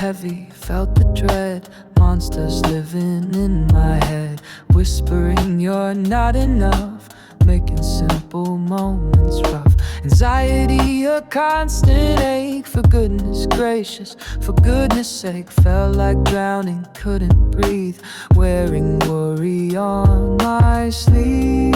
heavy, felt the dread. Monsters living in my head, whispering you're not enough, making simple moments rough. Anxiety, a constant ache. For goodness gracious, for goodness sake. Felt like drowning, couldn't breathe, wearing worry on my sleeve.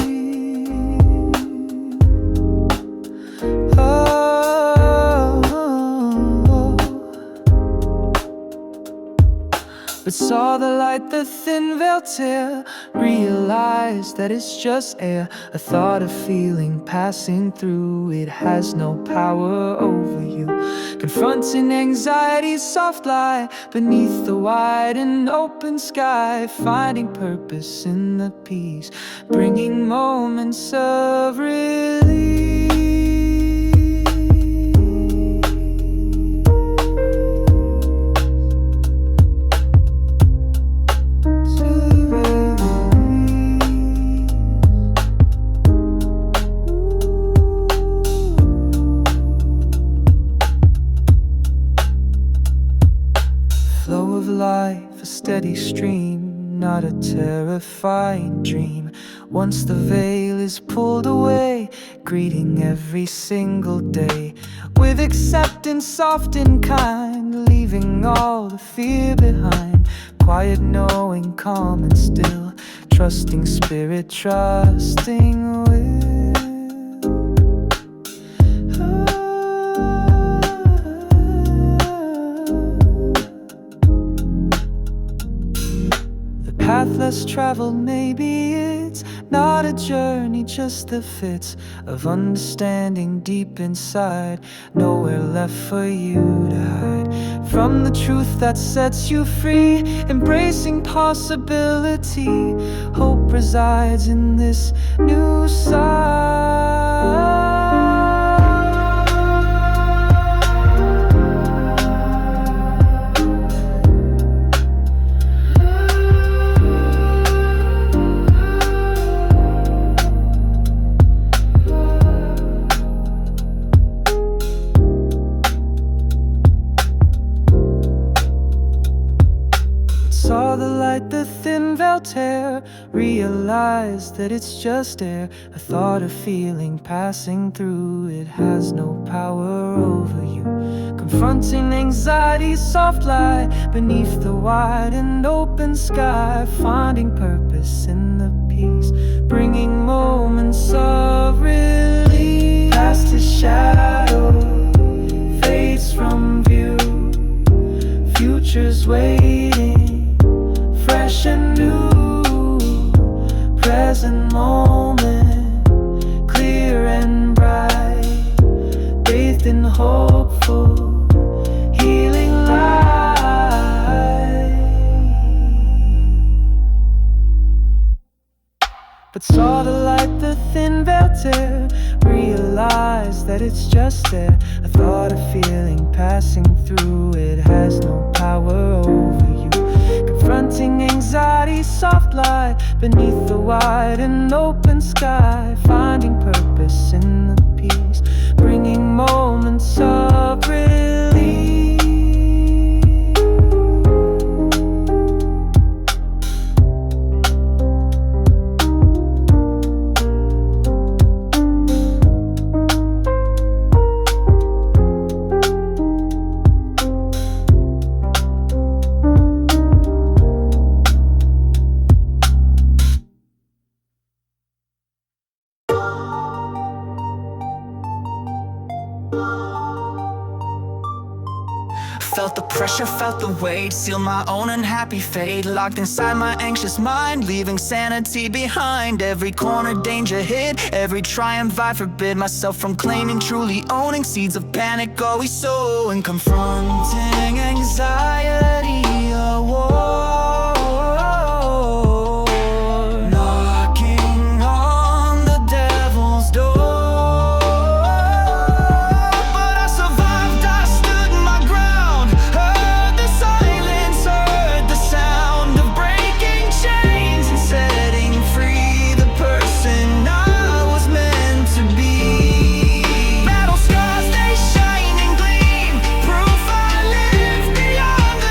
But saw the light, the thin veil tear. Realized that it's just air, a thought, a feeling passing through. It has no power over you. Confronting anxiety's soft light beneath the wide and open sky. Finding purpose in the peace, bringing moments of relief. Flow of life, a steady stream, not a terrifying dream. Once the veil is pulled away, greeting every single day with acceptance, soft and kind, leaving all the fear behind. Quiet knowing, calm and still, trusting spirit, trusting will. Path less traveled, maybe it's not a journey, just the fits of understanding deep inside. Nowhere left for you to hide from the truth that sets you free. Embracing possibility, hope resides in this new side. Saw the light, the thin veil tear. Realized that it's just air, a thought, a feeling passing through. It has no power over you. Confronting anxiety's soft light beneath the wide and open sky. Finding purpose in the peace, bringing moments of relief. Past his shadow fades from view, future's waiting, fresh and new. Present moment, clear and bright, bathed in hopeful, healing light. But saw the light, the thin veil tear. Realized that it's just there, a thought, a feeling passing through. It has no power over you. Confronting anxiety's soft light beneath the wide and open sky. Finding purpose in the peace, bringing moments of relief. Felt the pressure, felt the weight, seal my own unhappy fate. Locked inside my anxious mind, leaving sanity behind. Every corner danger hid, every triumph I forbid myself from claiming, truly owning. Seeds of panic always sowing, confronting anxiety, a war. Knocking on the devil's door. Beyond the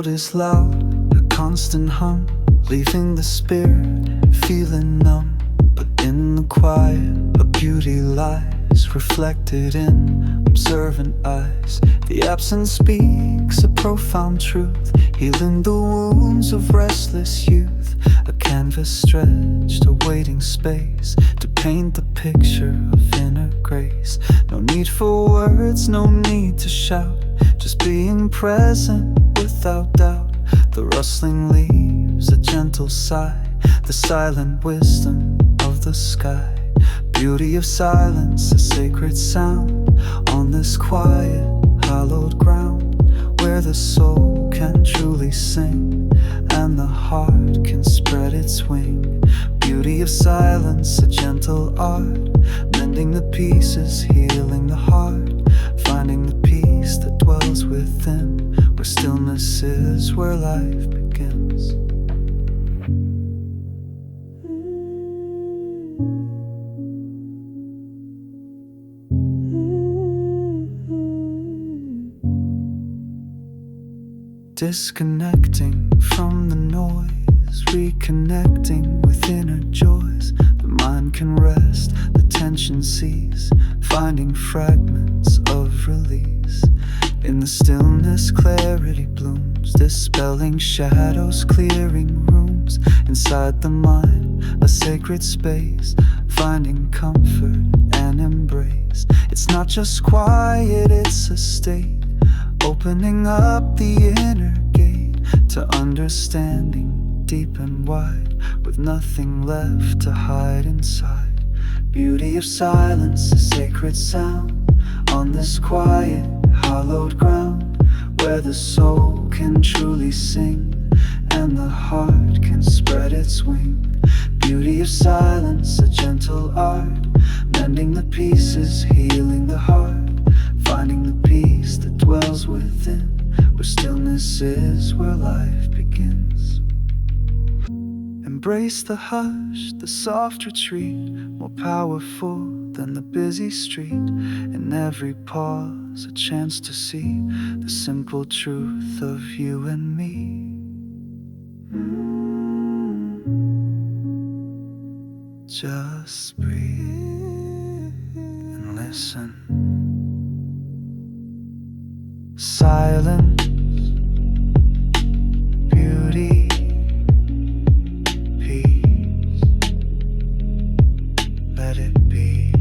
world is loud, a constant hum, leaving the spirit feeling numb. But in the quiet, a beauty lies, reflected in observant eyes. The absence speaks a profound truth, healing the wounds of restless youth. A canvas stretched, awaiting space to paint the picture of inner grace. No need for words, no need to shout, just being present without doubt. The rustling leaves, a gentle sigh, the silent wisdom of the sky. Beauty of silence, a sacred sound on this quiet, hallowed ground, where the soul can truly sing and the heart can spread its wing. Beauty of silence, a gentle art, mending the pieces, healing the heart, finding the peace that dwells within, where stillness is where life begins. Disconnecting from the noise, reconnecting with inner joys. The mind can rest, the tension cease, finding fragments of release. In the stillness, clarity blooms, dispelling shadows, clearing rooms. Inside the mind, a sacred space, finding comfort and embrace. It's not just quiet, it's a state, opening up the inner gate to understanding deep and wide, with nothing left to hide inside. Beauty of silence, a sacred sound on this quiet, hallowed ground, where the soul can truly sing and the heart can spread its wing. Beauty of silence, a gentle art, mending the pieces, healing the heart, finding the peace that dwells within, where stillness is where life begins. Embrace the hush, the soft retreat, more powerful than the busy street. In every pause, a chance to see the simple truth of you and me. Just breathe and listen. Silence, beauty, peace. Let it be.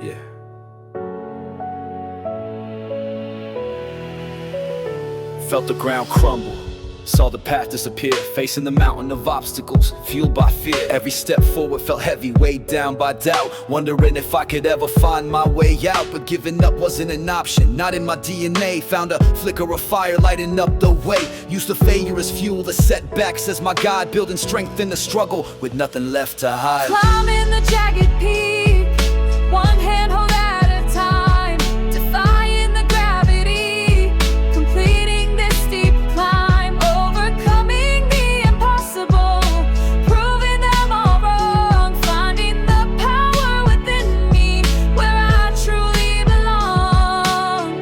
Yeah. Felt the ground crumble, saw the path disappear, facing the mountain of obstacles, fueled by fear. Every step forward felt heavy, weighed down by doubt, wondering if I could ever find my way out. But giving up wasn't an option, not in my DNA. Found a flicker of fire lighting up the way. Used to failure as fuel, the setbacks as my guide, building strength in the struggle with nothing left to hide. Climbing the jagged peak, one handhold at a time, defying the gravity, completing this steep climb, overcoming the impossible, proving them all wrong, finding the power within me, where I truly belong.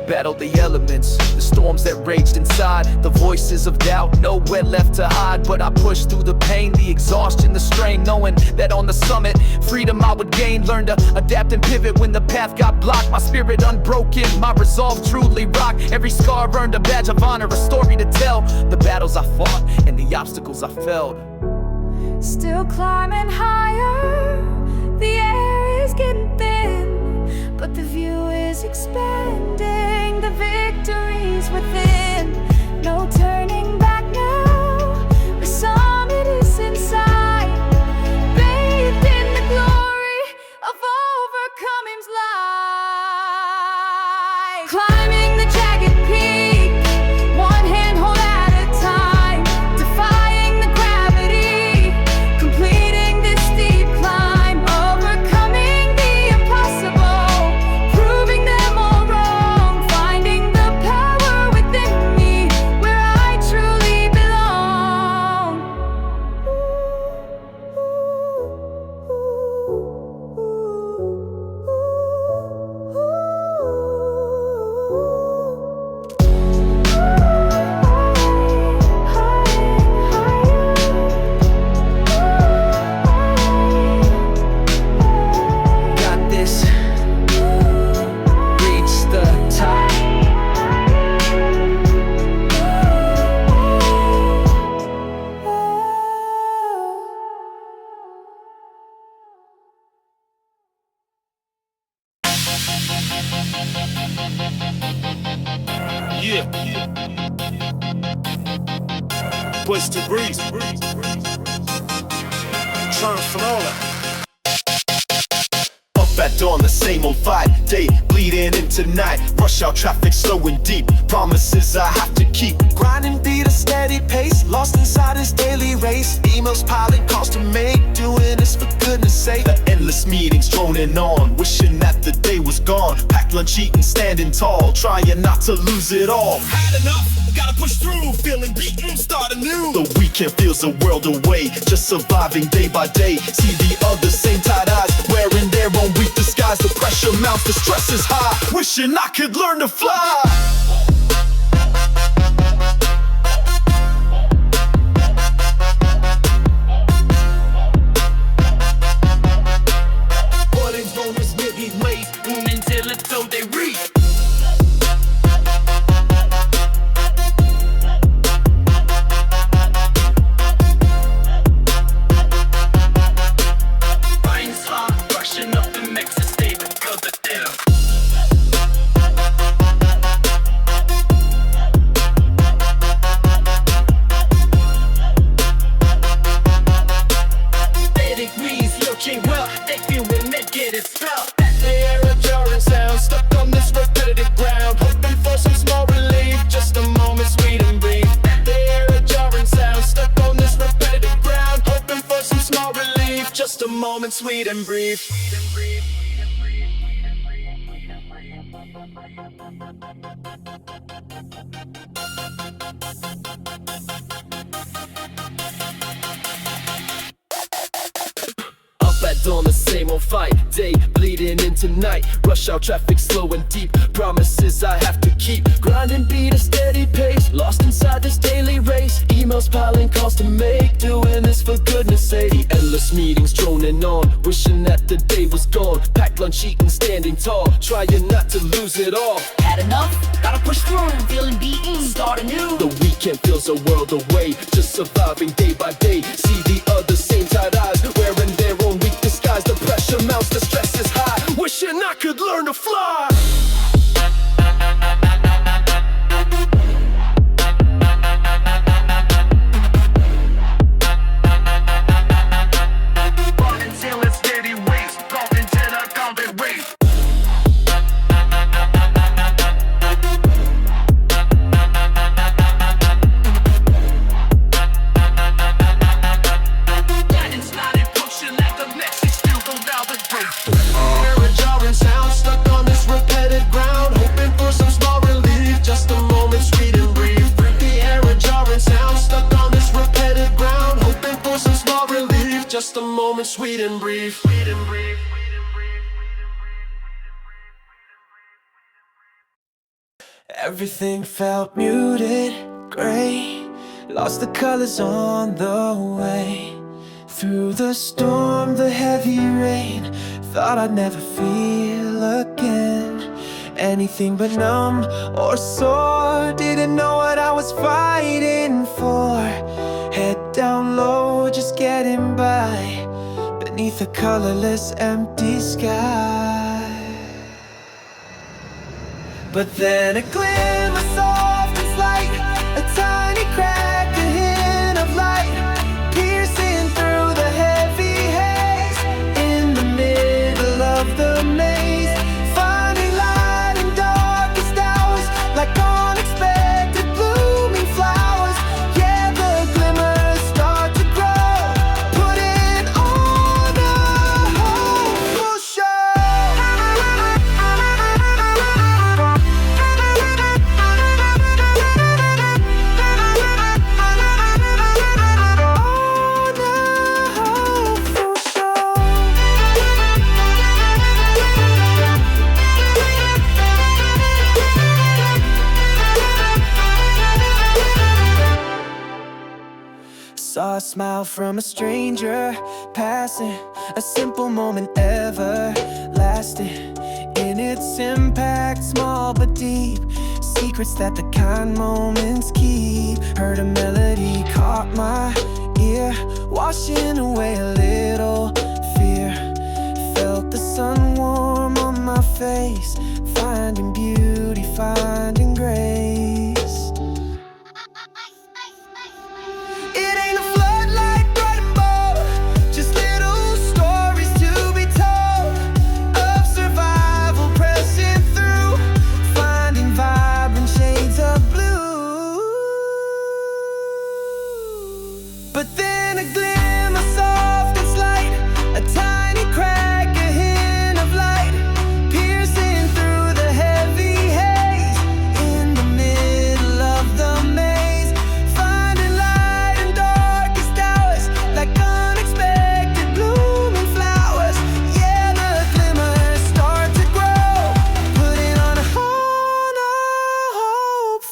Battled the elements, the storms that raged inside, the voices of doubt, nowhere left to hide. But I pushed through the pain, the exhaustion, the strain, knowing that on the summit, freedom I would gain. Learned to adapt and pivot when the path got blocked. My spirit unbroken, my resolve truly rocked. Every scar earned a badge of honor, a story to tell. The battles I fought and the obstacles I felt. Still climbing higher, the air is getting thin, but the view is expanding, the victory's within. No turning back now, the summit is inside, bathed in the glory of overcoming's light. Yeah. Boys to breeze. Trying for all that. Up at dawn, the same old fight. Day bleeding into night. Rush hour traffic slow and deep. Promises I have to keep. Grinding beat a steady pace, lost inside this daily race. Emails piling, calls to make, doing this for goodness sake. The endless meetings droning on, wishing that the day was gone. Packed lunch eating, standing tall, trying not to lose it all. Had enough, gotta push through, feeling beaten, start anew. The weekend feels a world away, just surviving day by day. See the other same tight eyes, wearing their own weak disguise. The pressure mounts, the stress is high, wishing I could learn to fly. Just a moment, sweet and brief. Up at dawn, the same old fight. Day bleeding into night. Rush hour traffic slow and deep. Promises I have to keep. Grinding beat a steady pace. Lost inside this daily race. Emails piling, calls to make. Doing this for goodness sake. The endless meetings droning on, wishing that the day was gone. Packed lunch eating, standing tall, trying not to lose it all. Had enough, gotta push through, feeling beaten, start anew. The weekend feels a world away, just surviving day by day. See the other same tight eyes, wearing their own weak disguise. The pressure mounts, the stress is high, wishing I could learn to fly. Just a moment, sweet and brief. Everything felt muted, gray. Lost the colors on the way. Through the storm, the heavy rain. Thought I'd never feel again. Anything but numb or sore. Didn't know what I was fighting for. Head down low, just getting by beneath a colorless, empty sky. But then a glimmer soft and slight, a tiny crack, a hint of light, piercing through the heavy haze. In the middle of the maze, finding light in darkest hours, like unexpected blooming flowers. Yeah, the glimmers start to grow, putting on a hopeful show. Saw a smile from a stranger passing, a simple moment everlasting. In its impact, small but deep, secrets that the kind moments keep. Heard a melody, caught my ear, washing away a little fear. Felt the sun warm on my face, finding beauty, finding grace.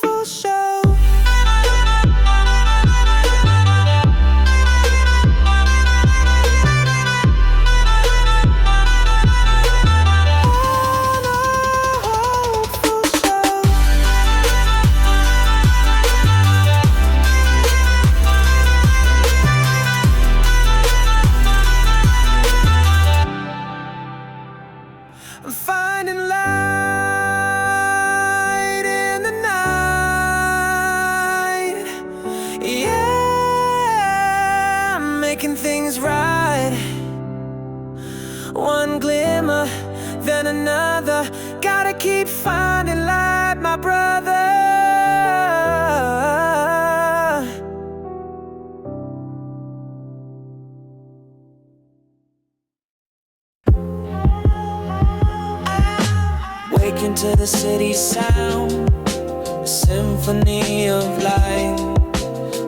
full show. I'm finding light in the night. Yeah, I'm making things right. One glimmer, then another. Gotta keep finding light, my brother. Waking to the city sound, a symphony of light.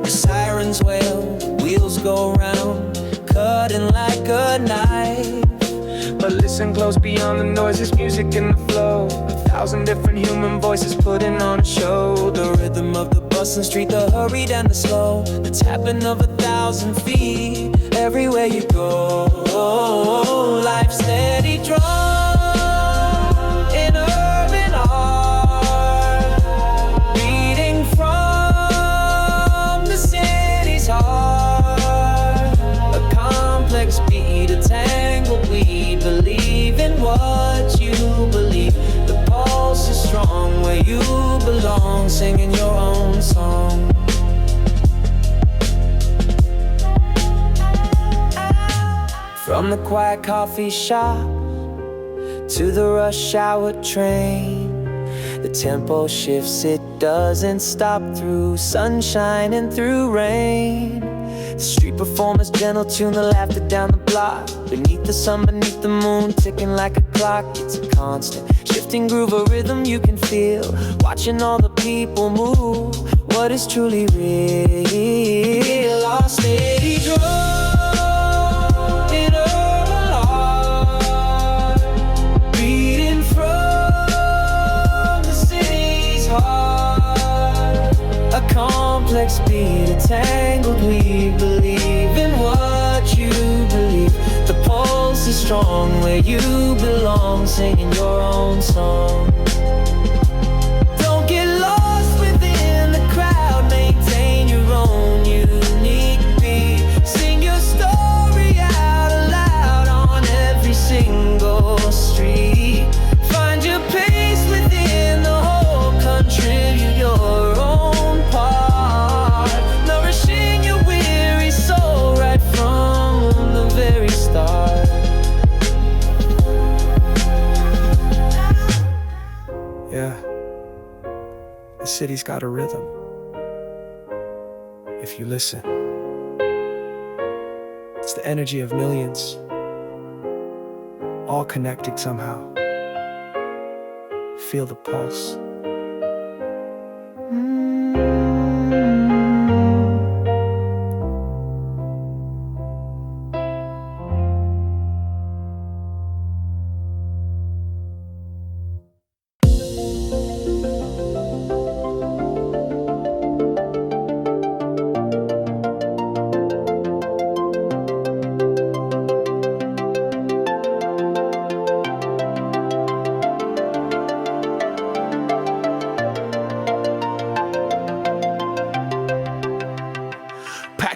The sirens wail, wheels go round, cutting like a knife. But listen close beyond the noise, there's music in the flow. 1,000 different human voices putting on a show. The rhythm of the bustling street, the hurried and the slow, the tapping of 1,000 feet. Everywhere you go, life's steady drum. What you believe, the pulse is strong where you belong, singing your own song. From the quiet coffee shop to the rush hour train, the tempo shifts, it doesn't stop through sunshine and through rain. The street performers gentle tune the laughter down the block. Beneath the sun, beneath the moon, ticking like a clock. It's a constant shifting groove, a rhythm you can feel. Watching all the people move, what is truly real? Our steady drum in urban art, beating from the city's heart. A complex beat, a tangled weave. Believe in what you believe. The pulse is strong where you belong, singing your own song. Don't get lost within the crowd, maintain your own unique beat. Sing your story out aloud on every single street. Find your pace within the whole, contribute your own part, nourishing your weary soul right from the very start. Yeah, the city's got a rhythm. If you listen, it's the energy of millions, all connected somehow. Feel the pulse.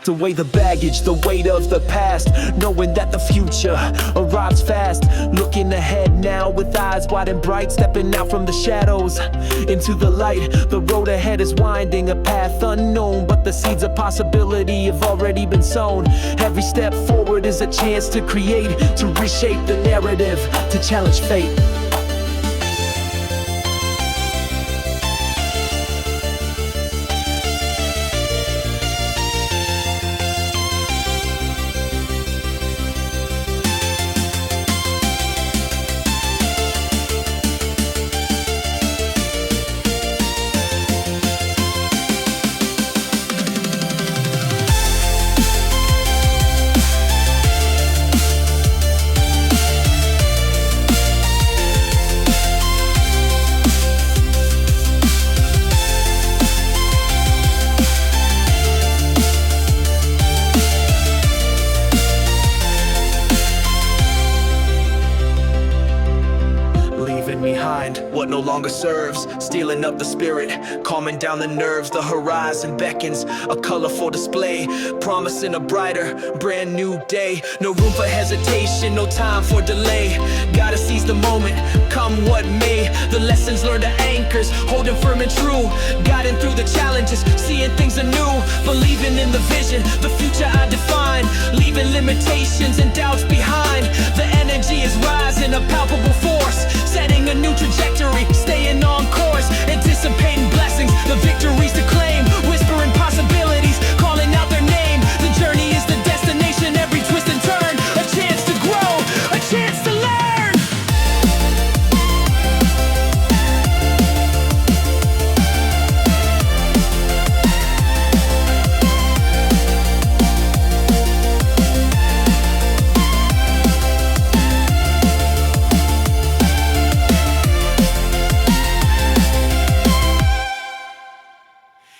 Away the baggage, the weight of the past, knowing that the future arrives fast. Looking ahead now with eyes wide and bright, stepping out from the shadows into the light. The road ahead is winding, a path unknown, but the seeds of possibility have already been sown. Every step forward is a chance to create, to reshape the narrative, to challenge fate. what no longer serves, stealing up the spirit, calming down the nerves. The horizon beckons, a colorful display, promising a brighter, brand new day. No room for hesitation, no time for delay. Gotta seize the moment, come what may. The lessons learned are anchors, holding firm and true, guiding through the challenges, seeing things anew, believing in the vision, the future I define, leaving limitations and doubts behind. The energy is rising, a palpable force, setting a new trajectory, staying on course, anticipating blessings, the victories to claim, whispering possibilities, calling out their name. The journey is the destination, every twist and turn, a chance to grow, a chance to learn.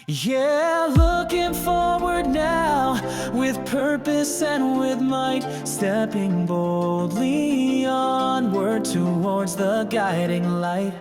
Yeah, looking forward now, with purpose and with might, stepping boldly onward towards the guiding light.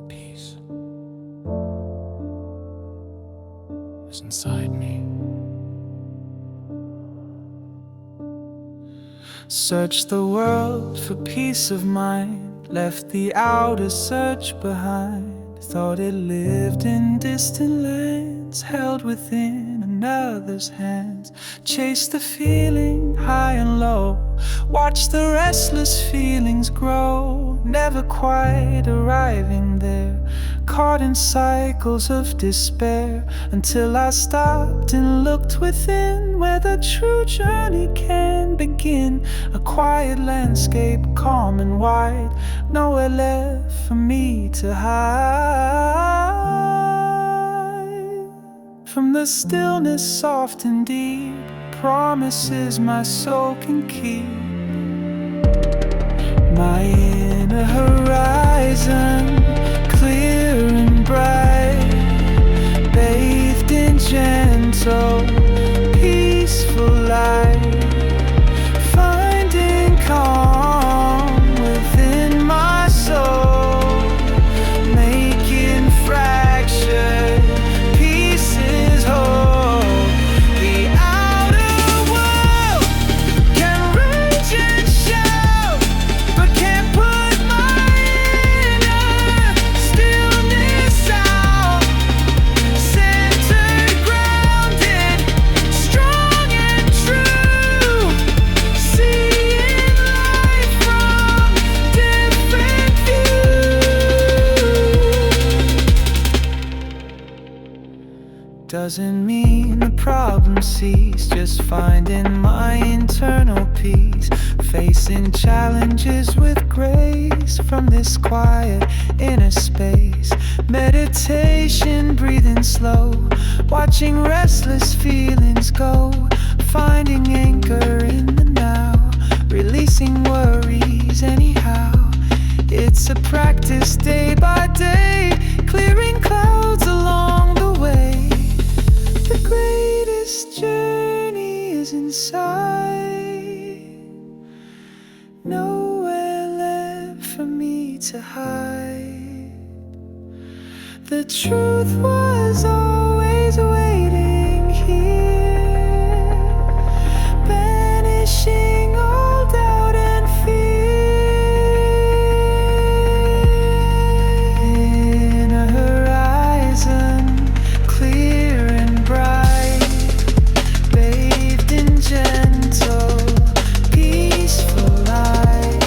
Peace is inside me. Searched the world for peace of mind, left the outer search behind. Thought it lived in distant lands, held within another's hands. Chased the feeling high and low, watched the restless feelings grow, never quite arriving there. Caught in cycles of despair, until I stopped and looked within, where the true journey can begin. A quiet landscape, calm and wide, nowhere left for me to hide. From the stillness soft and deep, promises my soul can keep. My inner horizon, clear and bright, bathed in gentle, peaceful light, finding calm within my soul, making fractured pieces whole. The outer world can rage and shout, but can't put my inner stillness out. Centered, grounded, strong and true, seeing life from different views. Doesn't mean the problem cease, just finding my internal peace, facing challenges with grace from this quiet inner space. Meditation, breathing slow, watching restless feelings go, finding anchor in the now, releasing worries anyhow. It's a practice day by day, clearing clouds along the way. The greatest journey is inside, nowhere left for me to hide. The truth was always waiting here, banishing all doubt and fear. In a horizon, clear and bright, bathed in gentle, peaceful light,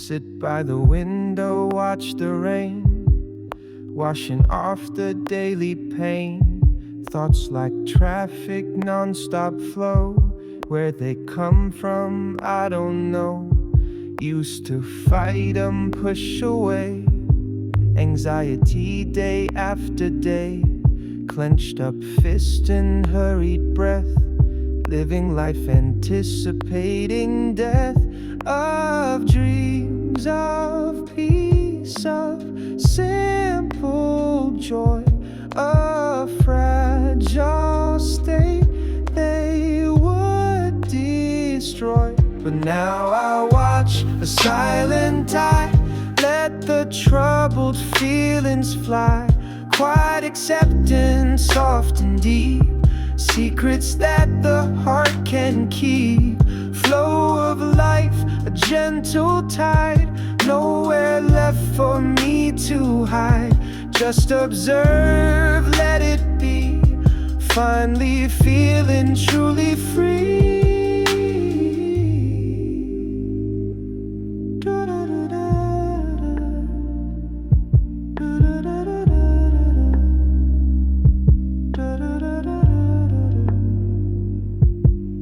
Sit by the window, watch the rain, washing off the daily pain. Thoughts like traffic, non-stop flow. Where they come from, I don't know. Used to fight 'em, push away. Anxiety day after day. Clenched up fist and hurried breath. Living life anticipating death. Of dreams of peace, of simple joy. A fragile state they would destroy. But now I watch a silent tide. Let the troubled feelings fly. Quiet acceptance, soft and deep. Secrets that the heart can keep. Flow of life, a gentle tide. Nowhere left for me to hide. Just observe, let it be. Finally feeling truly free.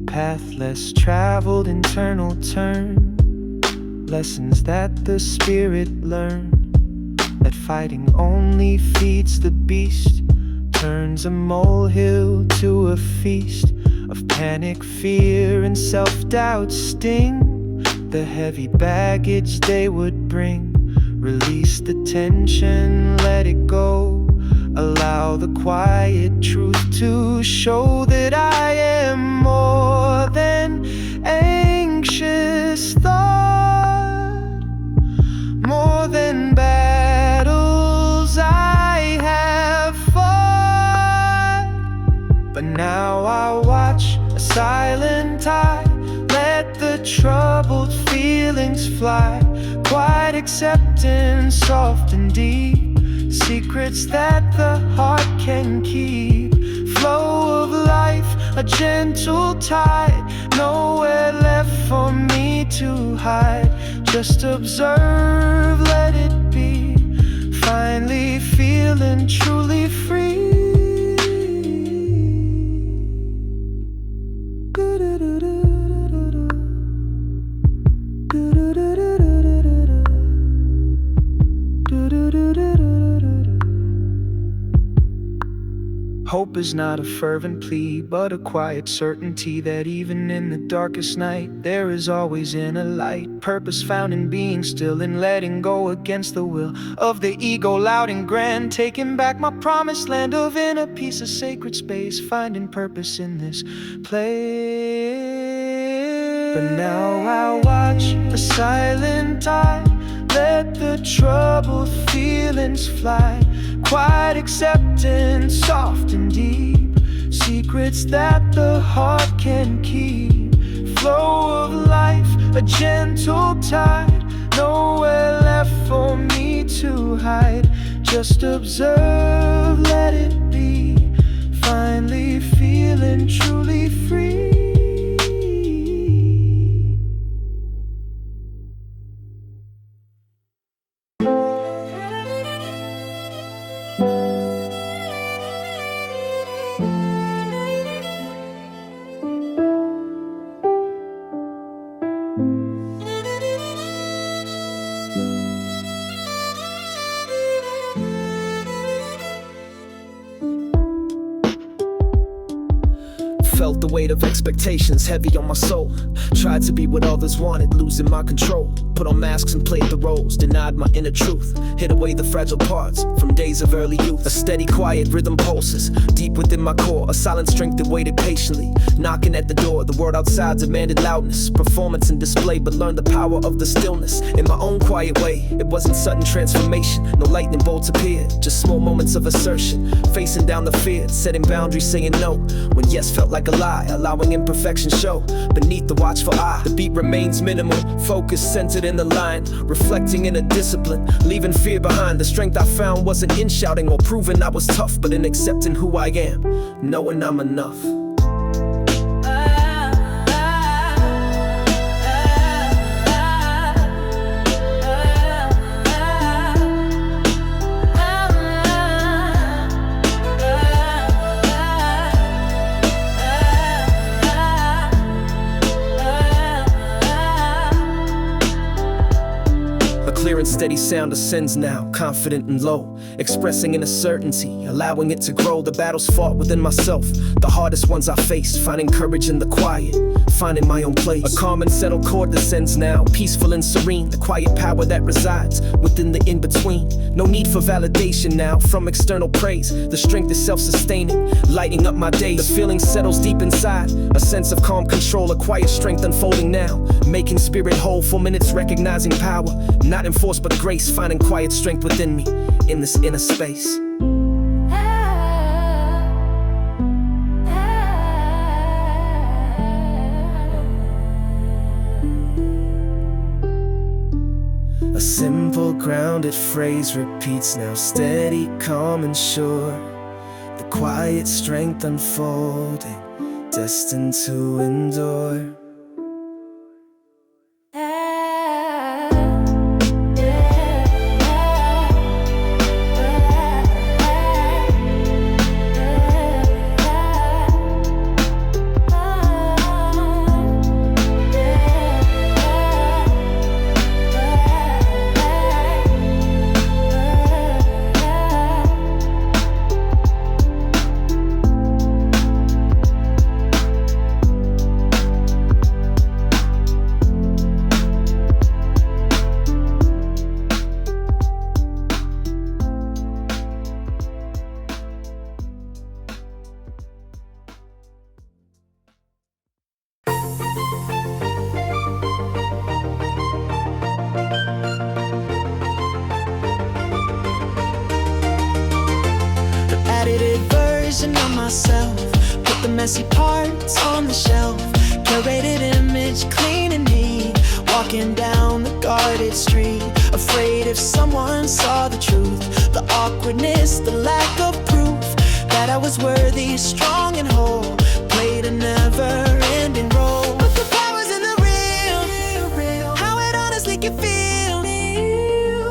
Path less traveled, internal turn. Lessons that the spirit learned. That fighting only feeds the beast. Turns a molehill to a feast. Of panic, fear, and self-doubt sting. The heavy baggage they would bring. Release the tension, let it go. Allow the quiet truth to show that I am more than anxious thought. More than battles I have fought. But now I watch a silent tide. Let the troubled feelings fly. Quiet acceptance, soft and deep. Secrets that the heart can keep. Flow of life, a gentle tide. Nowhere left for me to hide. Just observe, let it be. Finally feeling truly free. Hope is not a fervent plea, but a quiet certainty that even in the darkest night, there is always inner light. Purpose found in being still and letting go against the will of the ego, loud and grand. Taking back my promised land of inner peace, a sacred space, finding purpose in this place. But now I watch a silent tide. Let the troubled feelings fly. Quiet acceptance, soft and deep. Secrets that the heart can keep. Flow of life, a gentle tide. Nowhere left for me to hide. Just observe, let it be. Finally feeling truly free. Felt the weight of expectations heavy on my soul. Tried to be what others wanted, losing my control. Put on masks and played the roles, denied my inner truth. Hid away the fragile parts from days of early youth. A steady quiet rhythm pulses deep within my core. A silent strength that waited patiently, knocking at the door. The world outside demanded loudness, performance and display, but learned the power of the stillness. In my own quiet way, it wasn't sudden transformation. No lightning bolts appeared, just small moments of assertion. Facing down the fear, setting boundaries, saying no when yes felt like a lie, allowing imperfection show beneath the watchful eye. The beat remains minimal, focus centered in the line, reflecting in a discipline, leaving fear behind. The strength I found wasn't in shouting or proving I was tough, but in accepting who I am, knowing I'm enough. and steady sound ascends now, confident and low, expressing inner certainty, allowing it to grow. The battles fought within myself, the hardest ones I faced, finding courage in the quiet, finding my own place. A calm and settled chord descends now, peaceful and serene, the quiet power that resides within the in-between. No need for validation now from external praise. The strength is self-sustaining, lighting up my days. The feeling settles deep inside, a sense of calm control, a quiet strength unfolding now, making spirit whole for minutes, recognizing power, not enforced but grace, finding quiet strength within me, in this inner space. A simple grounded phrase repeats now, steady, calm and sure. The quiet strength unfolding, destined to endure. Edited version of myself, put the messy parts on the shelf. Curated image, clean and neat, walking down the guarded street, afraid if someone saw the truth, the awkwardness, the lack of proof that I was worthy, strong and whole, played a never-ending role. But the power's in the real, how it honestly can feel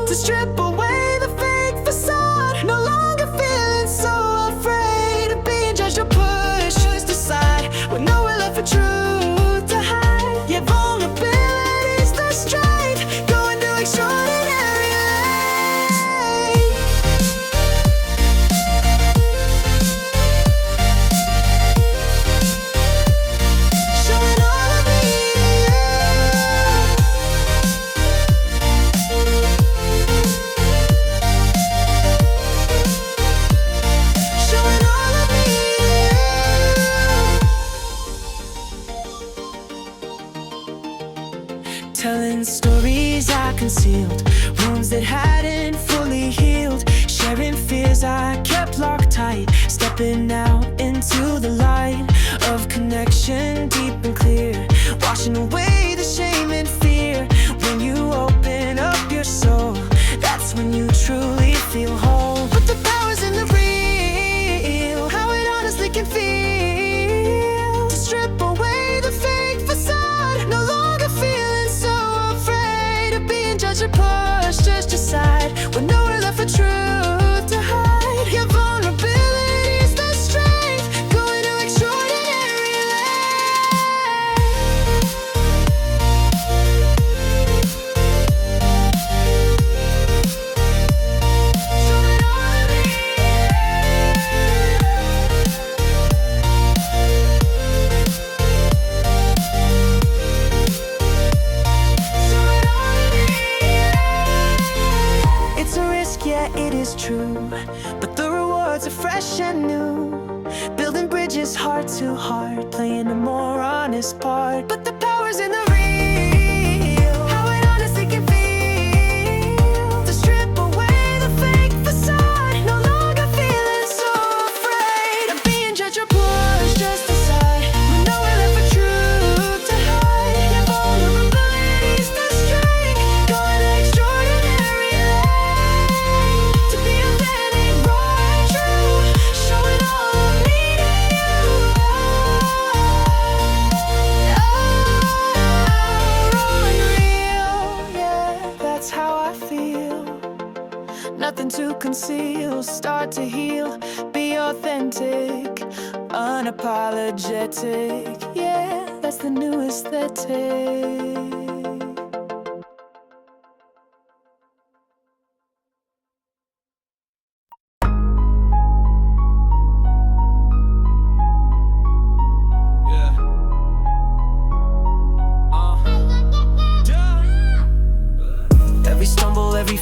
to strip away the fake facade, no longer feeling so afraid of being judged or pushed aside, with nowhere left for truth to hide. Yeah, vulnerability's the strength, going to extraordinary lengths. Showing all of me showing all of me telling stories I concealed, wounds that hadn't fully healed, sharing fears I kept locked tight, stepping out into the light of connection deep and clear, washing away the shame and fear. When you open up your soul, that's when you truly feel whole. But the power's in the real, how it honestly can feel to strip away the fake facade, no longer feeling so afraid of being judged or pushed just aside, with nowhere left for truth to hide. Your vulnerability's the strength, going to extraordinary showing all of me. Showing all of me. It's a risk, yeah, it is true, but the rewards are fresh and new. Building bridges heart to heart, playing a more honest part. But the power's in the real, how it honestly can feel to strip away the fake facade, no longer feeling so afraid of being judged or pushed just aside, with nowhere left for truth to hide. Your vulnerability's the strength, going to extraordinary lengths to be authentic, raw and true, showing all of me to you. Raw and real, yeah, that's how I feel. Nothing to conceal, start to heal, be authentic, unapologetic. Yeah, that's the new aesthetic.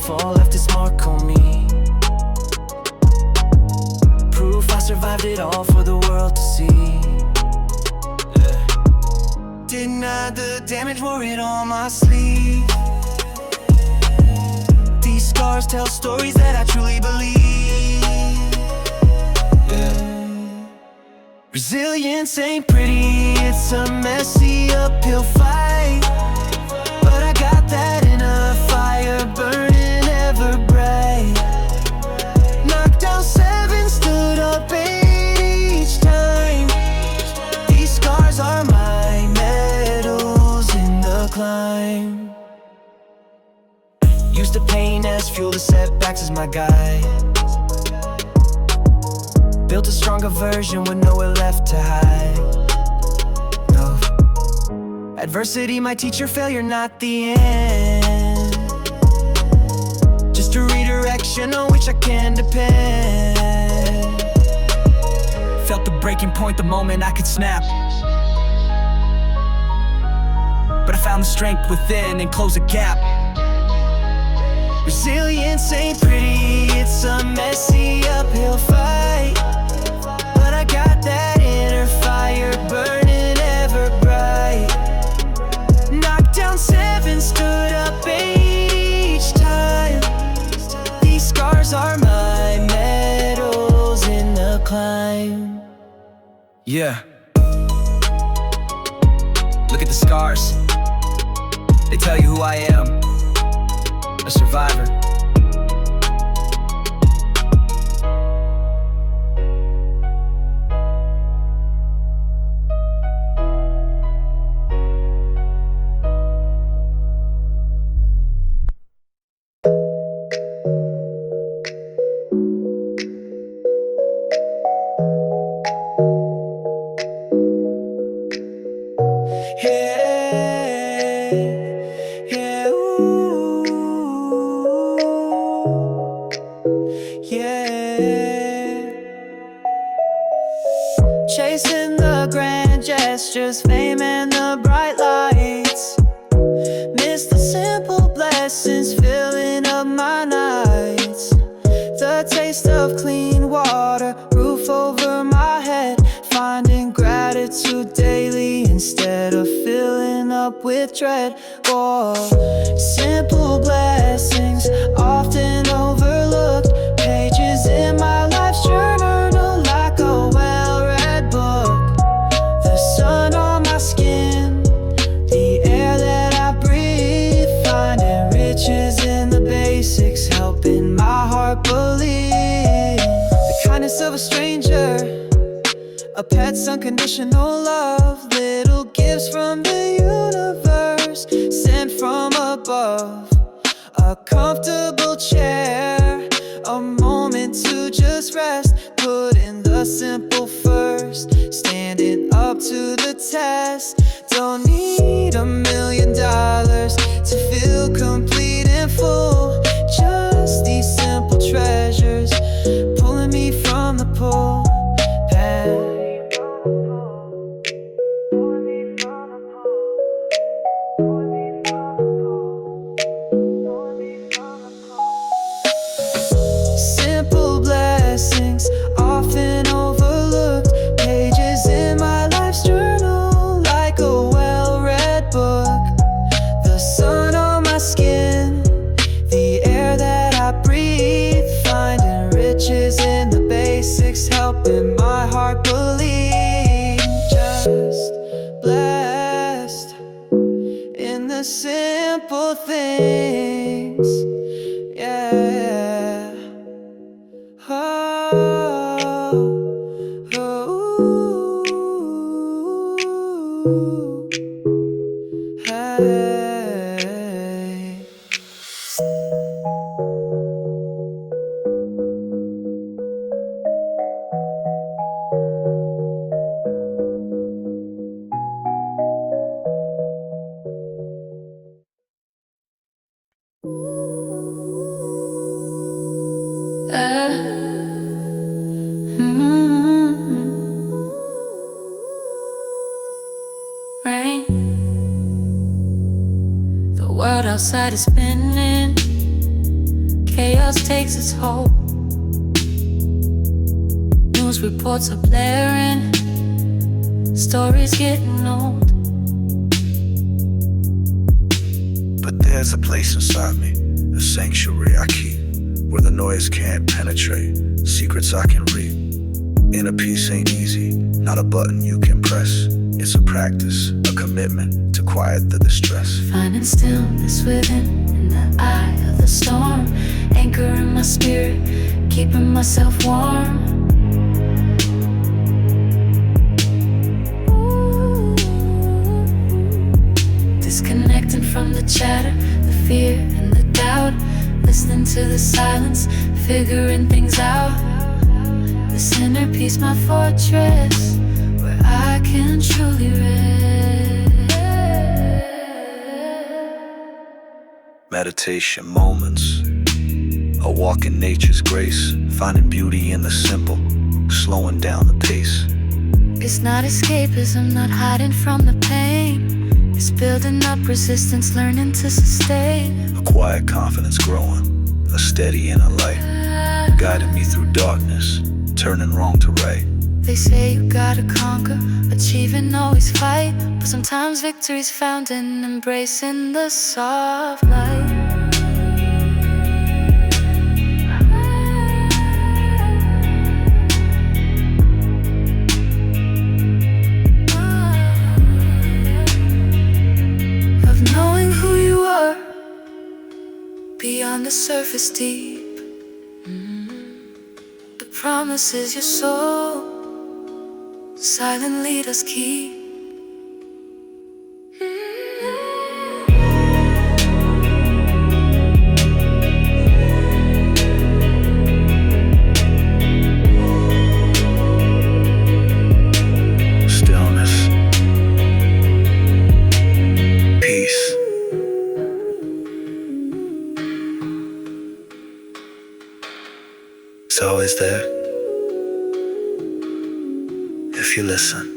fall left its mark on me. Proof I survived it all for the world to see. Didn't hide the damage, wore it on my sleeve. These scars tell stories that I truly believe. Resilience ain't pretty, it's a messy uphill fight. But I got that inner fire burning ever bright. Knocked down 7, stood up 8 each time. These scars are my medals in the climb. Used to pain as fuel, the setbacks as my guide. Built a stronger version with nowhere left to hide. No. Adversity, my teacher, failure not the end. Just a redirection on which I can depend. Felt the breaking point the moment I could snap. But I found the strength within and closed the gap. Resilience ain't pretty, it's a messy uphill fight. But I got that inner fire burning ever bright. Knocked down 7, stood up 8 each time. These scars are my medals in the climb. Yeah. Look at the scars. They tell you who I am. A survivor. Chasing the grand gestures, fame and the bright lights. Miss the simple blessings, filling up my nights. The taste of clean water, roof over my head. Finding gratitude daily instead of filling up with dread. Whoa. Simple blessings, often overlooked. Pages in my life's journal like a well-read book. The sun on my skin, the air that I breathe. Finding riches in the basics, helping my heart believe. The kindness of a stranger, a pet's unconditional love. Little gifts from the universe, sent from above. A comfortable chair, a moment to just rest. Putting the simple first, standing up to the test. Don't need $1 million to feel complete and full. Just these simple treasures, pulling me from the pulpit. Simple blessings, often overlooked. Pages in my life's journal like a well-read book. The sun on my skin, the air that I breathe. Finding riches in the basics, helping my heart believe. Just blessed in the simple things. Yeah. Oh, oh, hey. Rain. The world outside is spinning. chaos takes its hold. News reports are blaring, stories getting old. But there's a place inside me, a sanctuary I keep, where the noise can't penetrate, secrets I can read. Inner peace ain't easy, not a button you can press. It's a practice, a commitment to quiet the distress. Finding stillness within, in the eye of the storm. Anchoring my spirit, keeping myself warm. Disconnecting from the chatter, the fear and the doubt. Listening to the silence, figuring things out. This inner peace, my fortress, where I can truly rest. Meditation moments, a walk in nature's grace, finding beauty in the simple, slowing down the pace. It's not escapism, not hiding from the pain. It's building up resistance, learning to sustain. A quiet confidence growing, a steady inner light, guiding me through darkness, turning wrong to right. They say you gotta conquer, achieve and always fight. But sometimes victory's found in embracing the soft light. Of knowing who you are, beyond the surface deep. The promises your soul silently does keep. Stillness, peace. It's always there if you listen.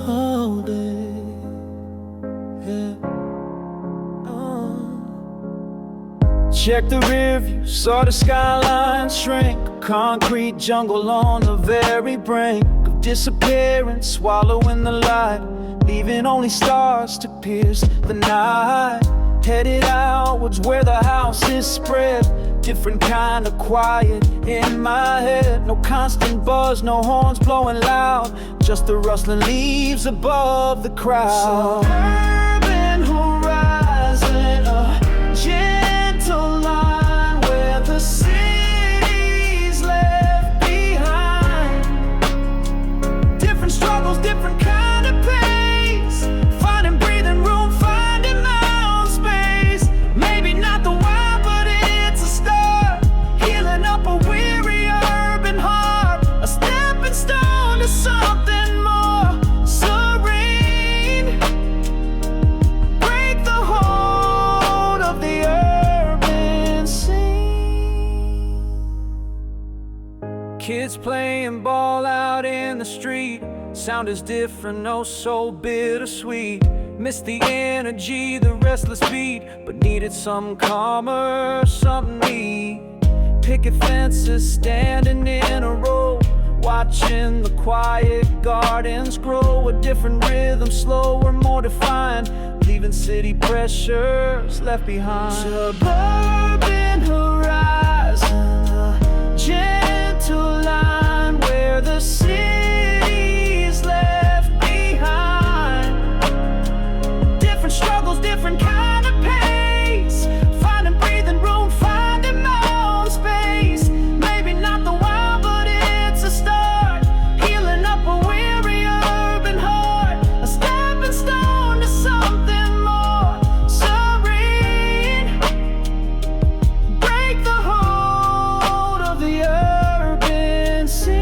Hold it, yeah. Check the rear view, saw the skyline shrink. A concrete jungle on the very brink of disappearance, swallowing the light, leaving only stars to pierce the night. Headed outwards where the house is spread, different kind of quiet in my head. No constant buzz, no horns blowing loud, just the rustling leaves above the crowd. Suburban horizon, a gentle line where the city's left behind. Different struggles, different kind of pace, finding breathing room, finding my own space. Maybe not the why, but it's a start, healing up a weary urban heart, a stepping stone to something more serene. Break the hold of the urban scene. Kids playing ball out in the street, sound is different, oh so bittersweet. Missed the energy, the restless beat, but needed some calmer, something neat. Picket fences standing in a row, watching the quiet gardens grow. A different rhythm, slower, more defined, leaving city pressures left behind. Suburban horizon, a gentle line where the city's left behind. Different struggles, different kind of pace, finding breathing room, finding my own space. Maybe not the why, but it's a start, healing up a weary urban heart, a stepping stone to something more serene. Break the hold of the urban scene.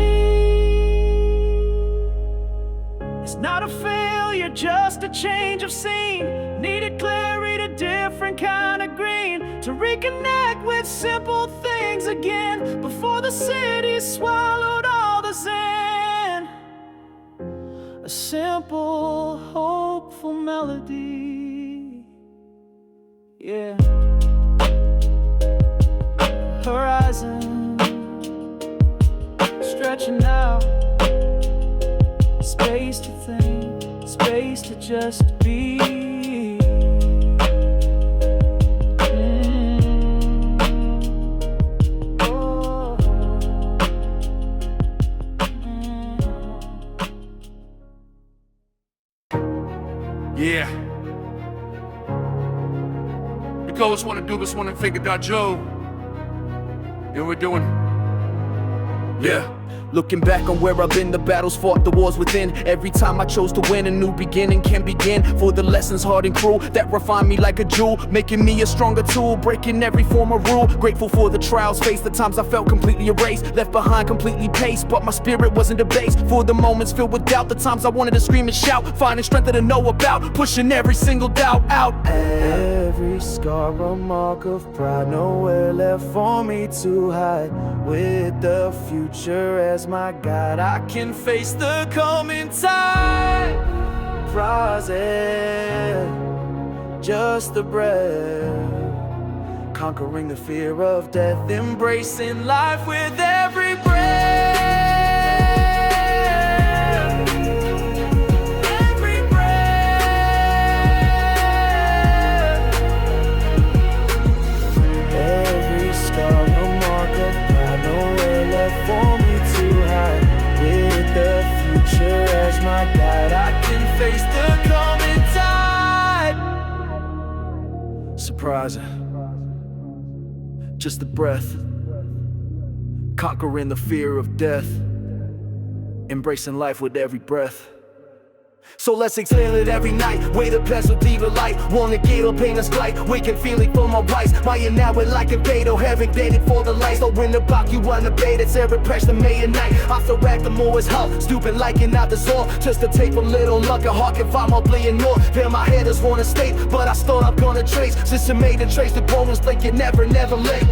It's not a failure, just a change of scene. Needed clarity, a different kind of green, to reconnect with simple things again, before the city swallowed all the rising, a simple, hopeful melody. Yeah. Horizon, stretching out, space to think, space to just be. Yeah. We always want to do this one and think about Joe. You know what we're doing? Yeah. Looking back on where I've been, the battles fought, the wars within. Every time I chose to win, a new beginning can begin. For the lessons hard and cruel that refine me like a jewel, making me a stronger tool, breaking every form of rule. Grateful for the trials faced, the times I felt completely erased, left behind completely paced, but my spirit wasn't debased. For the moments filled with doubt, the times I wanted to scream and shout, finding strength to know about, pushing every single doubt out. Every scar a mark of pride, nowhere left for me to hide. With the future as my guide, I can face the coming tide. Rising, just a breath, conquering the fear of death, embracing life with every breath. Every breath, every scar a mark of pride, nowhere left for me to hide. With the future as my guide, I can face the coming tide. Surprising, just a breath, conquering the fear of death, embracing life with every breath. So let's exhale it every night, weigh the past with evil light. Wanna get or pain us light, waking feeling for my rights. My now it like a fatal, having dated for the lights. So when the block you wanna bait, it's every pressure May and night. I feel back the more is help, stupid liking out the soul. Just to take a little luck, a hawk if I'm ugly and more. Feel my headers wanna state, but I still I'm gonna trace. Since I made a trace, the bonus like you never late.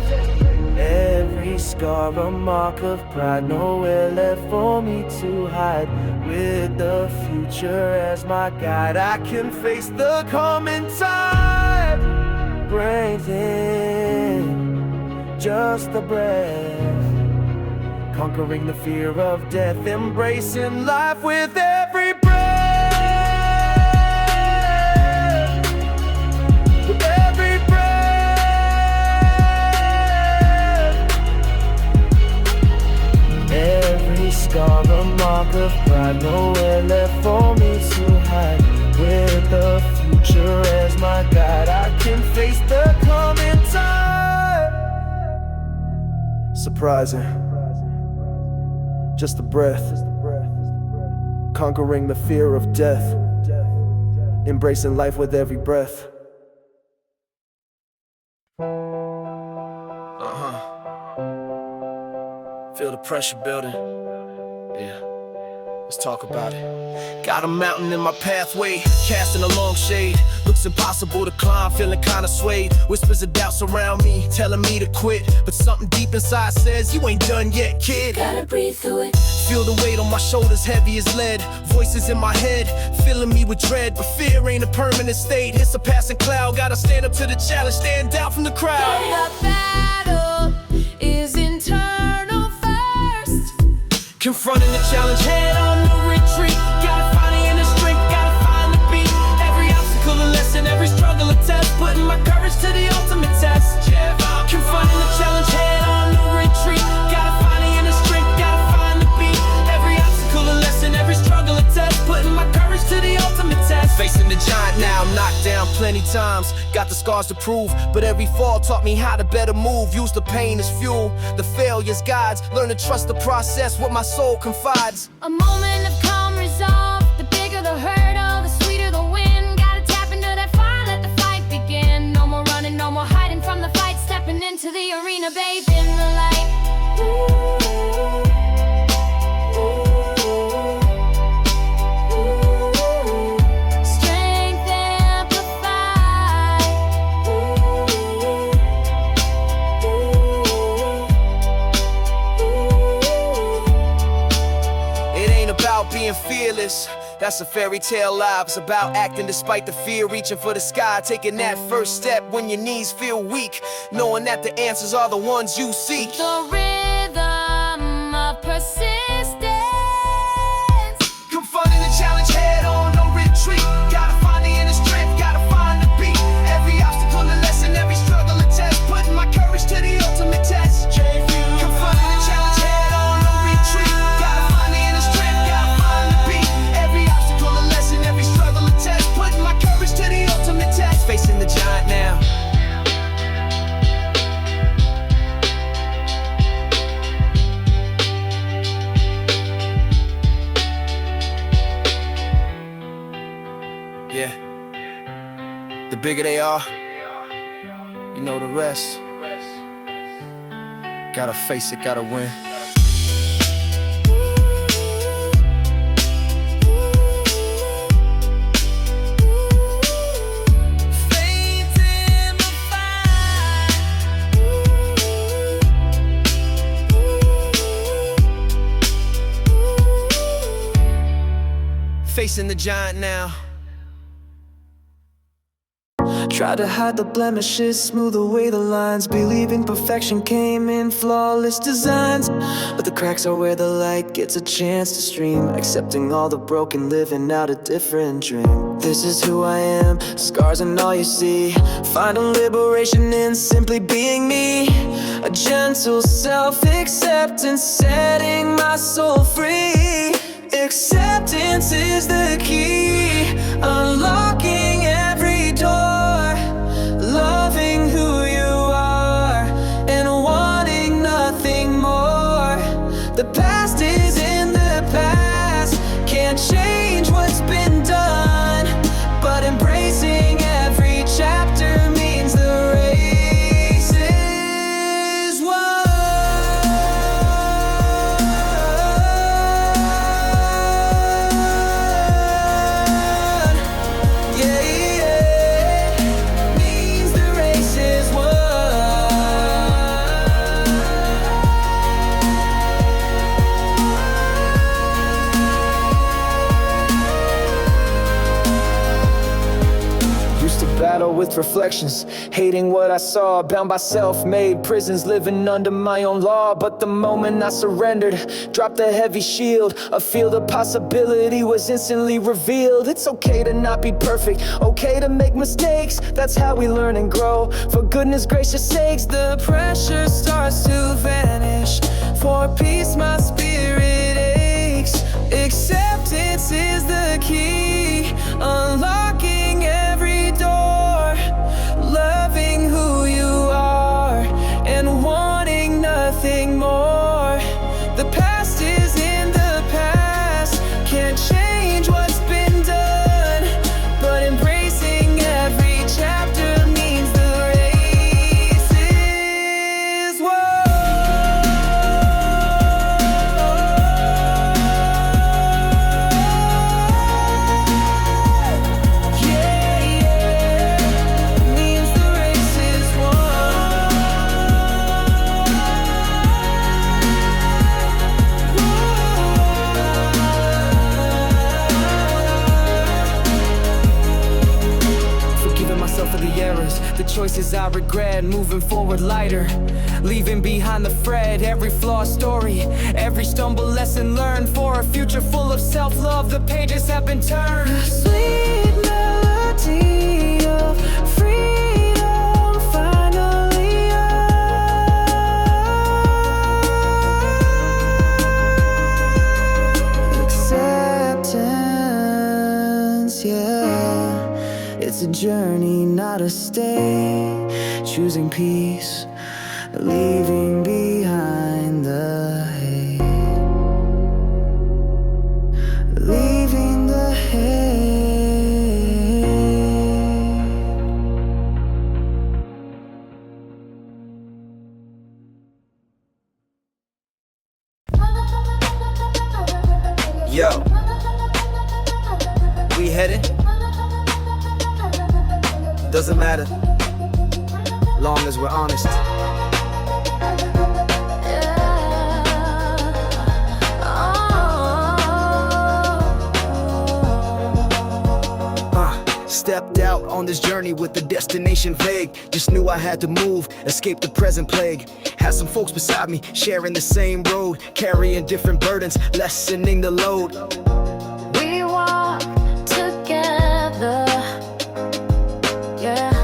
Every scar a mark of pride, nowhere left for me to hide. With the future as my guide, I can face the coming tide. Breathing, just a breath, conquering the fear of death, embracing life with every breath. With every breath, every scar a mark of pride, nowhere left for me to hide. With the future as my guide, I can face the coming tide. Surprising, just a breath, conquering the fear of death, embracing life with every breath. Feel the pressure building. Yeah, let's talk about it. Got a mountain in my pathway, casting a long shade. Looks impossible to climb, feeling kinda swayed. Whispers of doubt surround me, telling me to quit. But something deep inside says, you ain't done yet, kid. Gotta breathe through it. Feel the weight on my shoulders, heavy as lead. Voices in my head, filling me with dread. But fear ain't a permanent state, it's a passing cloud. Gotta stand up to the challenge, stand out from the crowd. The battle is internal first. Confronting the challenge head on, no retreat. Gotta find the inner strength, gotta find the beat. Every obstacle a lesson, every struggle a test. Putting my courage to the ultimate test. Confronting the challenge head on, no retreat. Gotta find the inner strength, gotta find the beat. Every obstacle a lesson, every struggle a test. Putting my courage to the ultimate test. Facing the giant now, knocked down plenty times. Got the scars to prove, but every fall taught me how to better move. Use the pain as fuel, the failures guides. Learn to trust the process, what my soul confides. A moment of calm resolve. The bigger the hurdle, the sweeter the win. Gotta tap into that fire, let the fight begin. No more running, no more hiding from the fight. Stepping into the arena, bathed in the light. Strength amplified. relentless. That's a fairy tale lives about acting despite the fear, reaching for the sky, taking that first step when your knees feel weak, knowing that the answers are the ones you seek. The rhythm of persistence. Confronting the challenge head on, no retreat. Gotta find the inner strength, gotta find the beat. Every obstacle a lesson, every struggle a test. Putting my courage to the ultimate test. Confronting the challenge head on, no retreat. Gotta find the inner strength, gotta find the beat. Every obstacle a lesson, every struggle a test. Putting my courage to the ultimate test. Facing the giant now. Yeah. The bigger they are, you know the rest. Gotta face it, gotta win. Facing the giant now. Try to hide the blemishes, smooth away the lines, believing perfection came in flawless designs. But the cracks are where the light gets a chance to stream, accepting all the broken, living out a different dream. This is who I am, scars and all you see. Finding liberation in simply being me. A gentle self-acceptance, setting my soul free. Acceptance is the key, unlocking every door. Loving who you are and wanting nothing more. The past is in the past, can't change what's been done, but embracing every chapter means the race is won. Battle with reflections, hating what I saw, bound by self-made prisons, living under my own law. But the moment I surrendered, dropped the heavy shield, a field of possibility was instantly revealed. It's okay to not be perfect, okay to make mistakes, that's how we learn and grow. For goodness gracious sakes, the pressure starts to vanish. For peace my spirit aches. Acceptance is the key, unlocking every door. Loving who you are and wanting nothing more. The past is in the past, can't change what's been done, but embracing every chapter means the race is won. The choices I regret, moving forward lighter, leaving behind the thread, every flawed story, every stumble lesson learned, for a future full of self-love. The pages have been turned. A sweet melody of freedom finally acceptance, yeah. It's a journey, not a stay. Choosing peace, leaving behind the hate. Leaving the hate. Yo, we headed? Doesn't matter, long as we're honest. Stepped out on this journey with the destination vague. Just knew I had to move, escape the present plague. Had some folks beside me, sharing the same road, carrying different burdens, lessening the load. We walk together, yeah.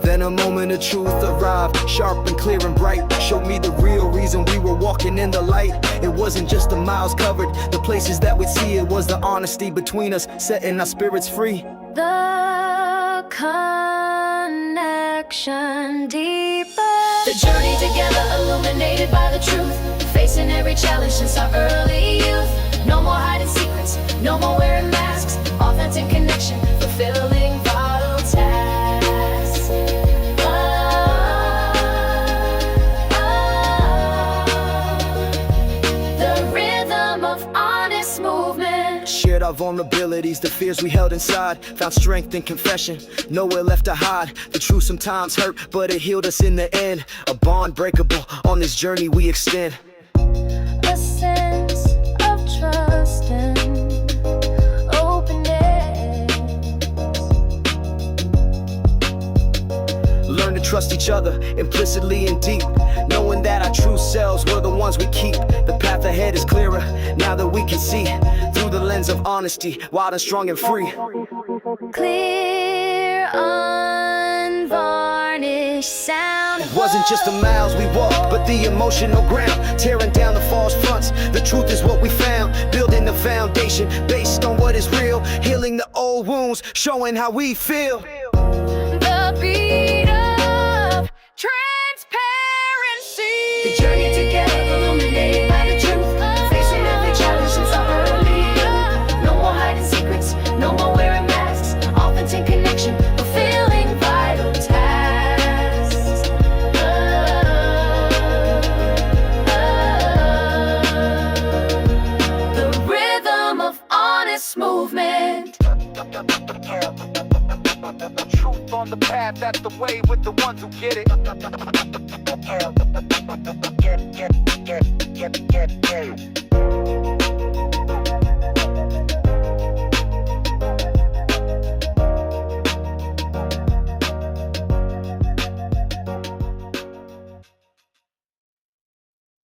Then a moment of truth arrived, sharp and clear and bright. Showed me the real reason we were walking in the light. It wasn't just the miles covered, the places that we'd see. It was the honesty between us, setting our spirits free. The connection deeper. The journey together illuminated by the truth. Facing every challenge since our early youth. No more hiding secrets, no more wearing masks. Authentic connection, fulfilling vital tasks. The rhythm of honest movement. Shared our vulnerabilities, the fears we held inside. Found strength in confession, nowhere left to hide. The truth sometimes hurt, but it healed us in the end. A bond breakable, on this journey we extend. A sense of trust and openness. Learn to trust each other implicitly and deep, knowing that our true selves were the ones we keep. The path ahead is clearer now that we can see through the lens of honesty, wild and strong and free. Clear, unvarnished sound. It wasn't just the miles we walked, but the emotional ground, tearing down the false fronts. The truth is what we found, building the foundation based on what is real, healing the old wounds, showing how we feel. The beat of transparency. The journey together illuminated by the truth. Facing every challenge since our early youth. No more hiding secrets, no more wearing masks. Authentic connection, fulfilling vital tasks. The rhythm of honest movement. Truth on the path, that's the way with the ones who get it.